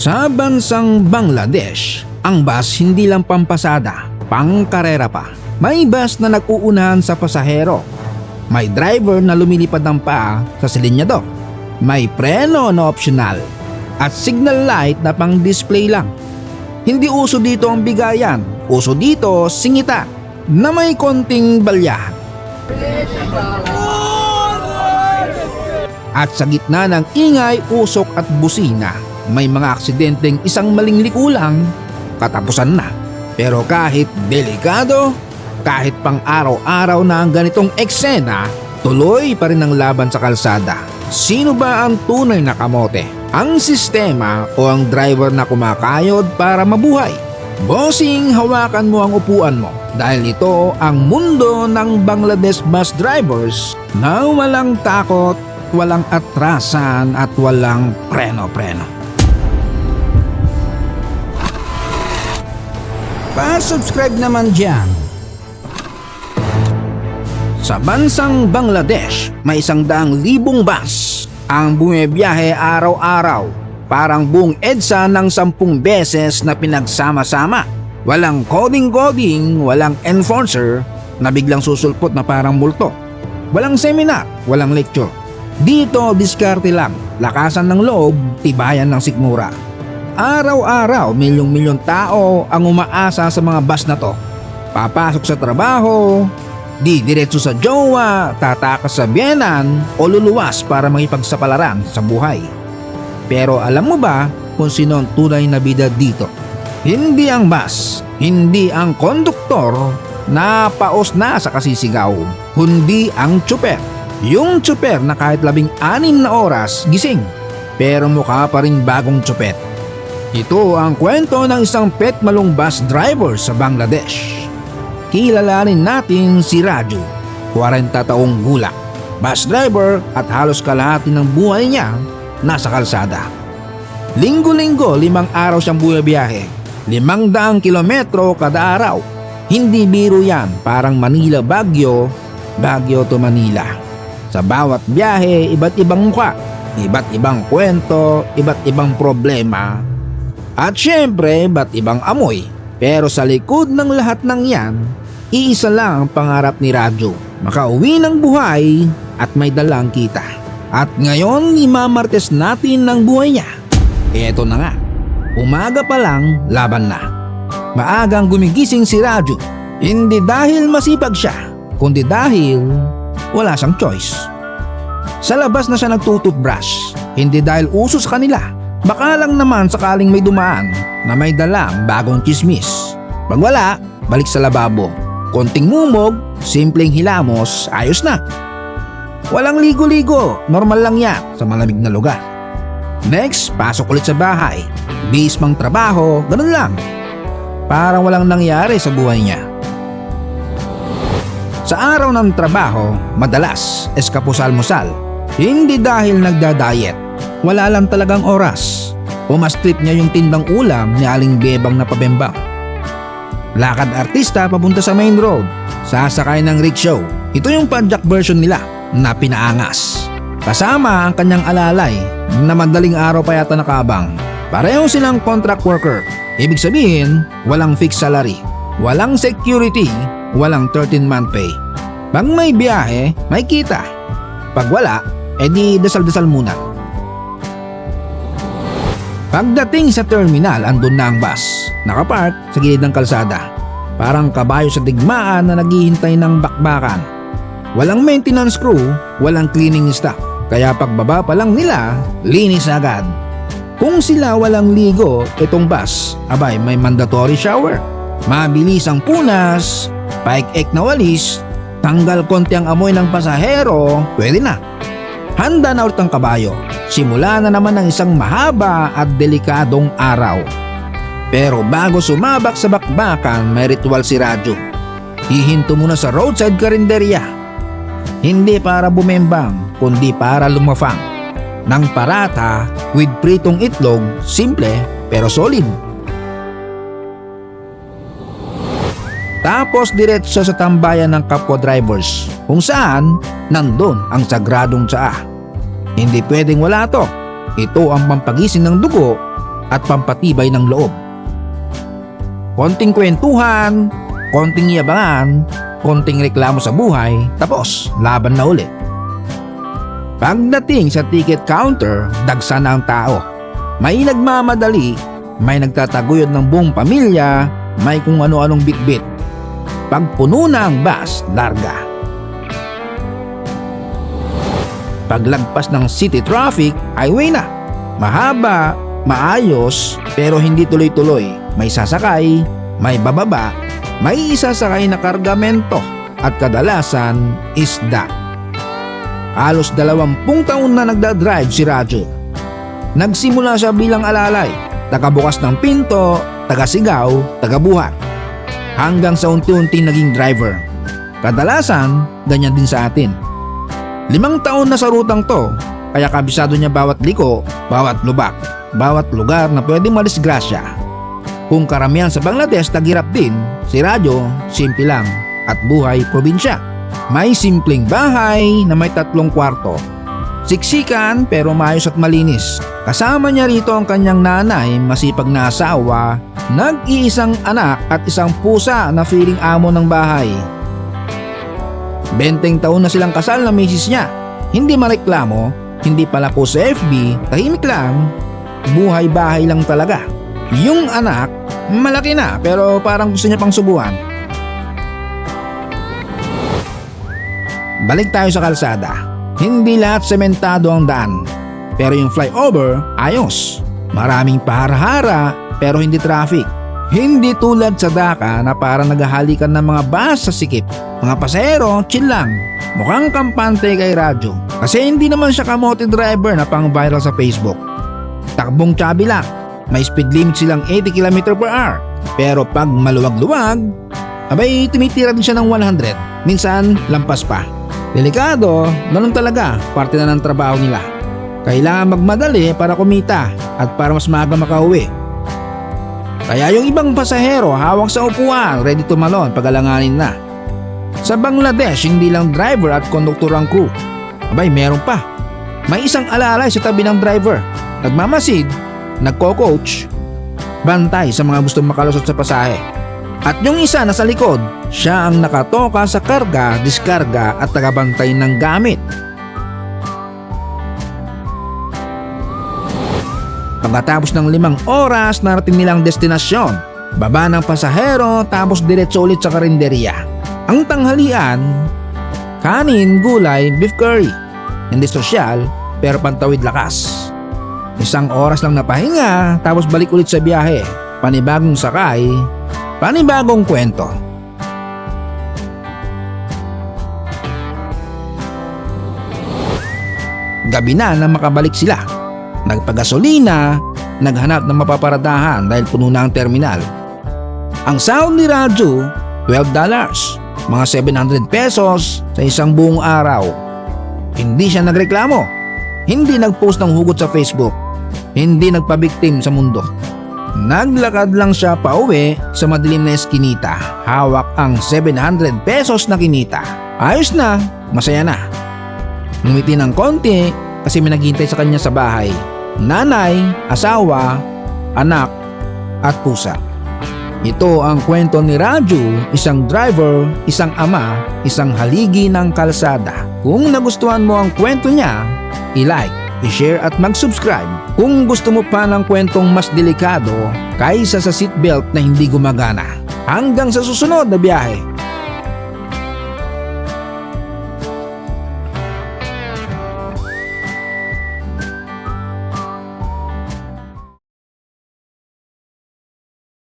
Sa bansang Bangladesh, ang bus hindi lang pampasada, pangkarera pa. May bus na nag-uunahan sa pasahero. May driver na lumilipad ng paa sa silinyador. May preno na optional. At signal light na pang-display lang. Hindi uso dito ang bigayan. Uso dito singita na may konting balyahan. At sa gitna ng ingay, usok at busina, may mga aksidenteng isang maling liko lang, katapusan na. Pero kahit delikado, kahit pang araw-araw na ang ganitong eksena, tuloy pa rin ang laban sa kalsada. Sino ba ang tunay na kamote? Ang sistema o ang driver na kumakayod para mabuhay? Bossing, hawakan mo ang upuan mo dahil ito ang mundo ng Bangladesh bus drivers na walang takot, walang atrasan at walang preno-preno. Pa-subscribe naman dyan. Sa bansang Bangladesh, may 100,000 bus ang bumibiyahe araw-araw. Parang buong EDSA ng 10 beses na pinagsama-sama. Walang coding-coding, walang enforcer na biglang susulpot na parang multo. Walang seminar, walang lecture. Dito, diskarte lang, lakasan ng loob, tibayan ng sikmura. Araw-araw, milyong-milyong tao ang umaasa sa mga bus na to. Papasok sa trabaho, didiretso sa jowa, tatakas sa biyenan o luluwas para makipagsapalaran sa buhay. Pero alam mo ba kung sino ang tunay na bida dito? Hindi ang bus, hindi ang konduktor na paos na sa kasisigaw, kundi ang tsuper. Yung tsuper na kahit 16 na oras gising, pero mukha pa rin bagong tsupet. Ito ang kwento ng isang petmalong bus driver sa Bangladesh. Kilalanin natin si Raju, 40 taong gulang, bus driver at halos kalahati ng buhay niya nasa kalsada. Linggo-linggo, 5 araw siyang bumibiyahe, 500 kilometro kada araw. Hindi biro yan, parang Manila-Baguio, Baguio to Manila. Sa bawat biyahe, iba't ibang mukha, iba't ibang kwento, iba't ibang problema, at syempre, iba't ibang amoy. Pero sa likod ng lahat ng yan, iisa lang ang pangarap ni Raju, makauwi ng buhay at may dalang kita. At ngayon, imamartes natin ng buhay niya. Eto na nga, umaga pa lang, laban na. Maagang gumigising si Raju, hindi dahil masipag siya, kundi dahil wala siyang choice. Sa labas na siya nagtututbrush, hindi dahil uso sa kanila. Baka lang naman sakaling may dumaan na may dalang bagong chismis. Pag wala, balik sa lababo. Konting mumog, simpleng hilamos, ayos na. Walang ligo-ligo, normal lang yan sa malamig na lugar. Next, pasok ulit sa bahay. Bihis mang trabaho, ganun lang. Parang walang nangyari sa buhay niya. Sa araw ng trabaho, madalas eskapusal-musal. Hindi dahil nagda-diet, wala lang talagang oras. Pumastrip niya yung tindang ulam ni Aling Bebang na pabembang. Lakad artista papunta sa main road, sasakay ng rickshaw. Ito yung padjak version nila na pinaangas. Kasama ang kanyang alalay na madaling araw pa yata nakabang. Pareho silang contract worker. Ibig sabihin, walang fixed salary, walang security, walang 13-month pay. Pag may biyahe, may kita. Pag wala, edi dasal-dasal muna. Pagdating sa terminal, andun na ang bus. Nakapark sa gilid ng kalsada. Parang kabayo sa digmaan na naghihintay ng bakbakan. Walang maintenance crew, walang cleaning staff. Kaya pagbaba pa lang nila, linis agad. Kung sila walang ligo, itong bus, abay may mandatory shower. Mabilis ang punas, paik-ek na walis, tanggal konti ang amoy ng pasahero, pwede na. Handa na ulit ang kabayo. Simula na naman ang isang mahaba at delikadong araw. Pero bago sumabak sa bakbakan, may ritual si Raju. Hihinto muna sa roadside karinderya. Hindi para bumembang, kundi para lumafang. Ng parata with pritong itlog, simple pero solid. Tapos diretso sa tambayan ng kapwa drivers, kung saan nandun ang sagradong tsaa. Hindi pwedeng wala to. Ito ang pampagising ng dugo at pampatibay ng loob. Konting kwentuhan, konting yabangan, konting reklamo sa buhay, tapos laban na ulit. Pagdating sa ticket counter, dagsa na ang tao. May nagmamadali, may nagtataguyod ng buong pamilya, may kung ano-anong bitbit. Pag puno na ang bus, larga. Paglagpas ng city traffic, highway na. Mahaba, maayos, pero hindi tuloy-tuloy. May sasakay, may bababa, may isasakay na kargamento at kadalasan isda. Halos 20 taon na nagdadrive si Radyo. Nagsimula siya bilang alalay, tagabukas ng pinto, tagasigaw, tagabuhat, hanggang sa unti-unti naging driver. Kadalasan, ganyan din sa atin. 5 taon na sa rutang to, kaya kabisado niya bawat liko, bawat lubak, bawat lugar na pwedeng madisgrasya. Kung karamihan sa Bangladesh naghirap din, si Radyo simple lang at buhay probinsya. May simpleng bahay na may 3 kwarto. Siksikan pero maayos at malinis. Kasama niya rito ang kanyang nanay, masipag na asawa, nag-iisang anak at isang pusa na feeling amo ng bahay. 20 taon na silang kasal na misis niya. Hindi mareklamo, hindi pala po sa FB, tahimik lang, buhay-bahay lang talaga. Yung anak, malaki na pero parang gusto niya pang subuhan. Balik tayo sa kalsada. Hindi lahat sementado ang daan, pero yung flyover, ayos. Maraming pahara-hara pero hindi traffic. Hindi tulad sa Dhaka na parang naghahalikan ng mga bus sa sikip. Mga pasahero, chill lang. Mukhang kampante kay Radyo. Kasi hindi naman siya kamote driver na pang viral sa Facebook. Takbong tsabi lang. May speed limit silang 80 km/h. Pero pag maluwag-luwag, abay tumitira din siya ng 100. Minsan, lampas pa. Delikado, ganun talaga, parte na ng trabaho nila. Kailangan magmadali para kumita at para mas maaga makauwi. Kaya yung ibang pasahero hawak sa upuan, ready tumalon pag alanganin na. Sa Bangladesh, hindi lang driver at konduktor ang crew. Abay, meron pa. May isang alalay sa tabi ng driver. Nagmamasid, nagko-coach, bantay sa mga gustong makalusot sa pasahe. At yung isa na sa likod, siya ang nakatoka sa karga, diskarga at tagabantay ng gamit. Pagkatapos ng 5 oras, narating nilang destinasyon. Baba ng pasahero tapos diretso ulit sa karinderya. Ang tanghalian, kanin, gulay, beef curry. Hindi sosyal pero pantawid lakas. 1 oras lang na pahinga tapos balik ulit sa biyahe. Panibagong sakay, panibagong kwento. Gabi na nang makabalik sila. Nagpagasolina, naghanap ng mapaparadahan dahil puno na ang terminal. Ang sahod ni Radyo, $12, mga 700 pesos sa isang buong araw. Hindi siya nagreklamo, hindi nagpost ng hugot sa Facebook, hindi nagpabiktim sa mundo. Naglakad lang siya pauwi sa madilim na eskinita, hawak ang 700 pesos na kinita. Ayos na, masaya na. Ngumiti ng konti kasi may naghihintay sa kanya sa bahay. Nanay, asawa, anak, at pusa. Ito ang kwento ni Radyo, isang driver, isang ama, isang haligi ng kalsada. Kung nagustuhan mo ang kwento niya, i-like, i-share at mag-subscribe. Kung gusto mo pa ng kwentong mas delikado kaysa sa seatbelt na hindi gumagana. Hanggang sa susunod na biyahe.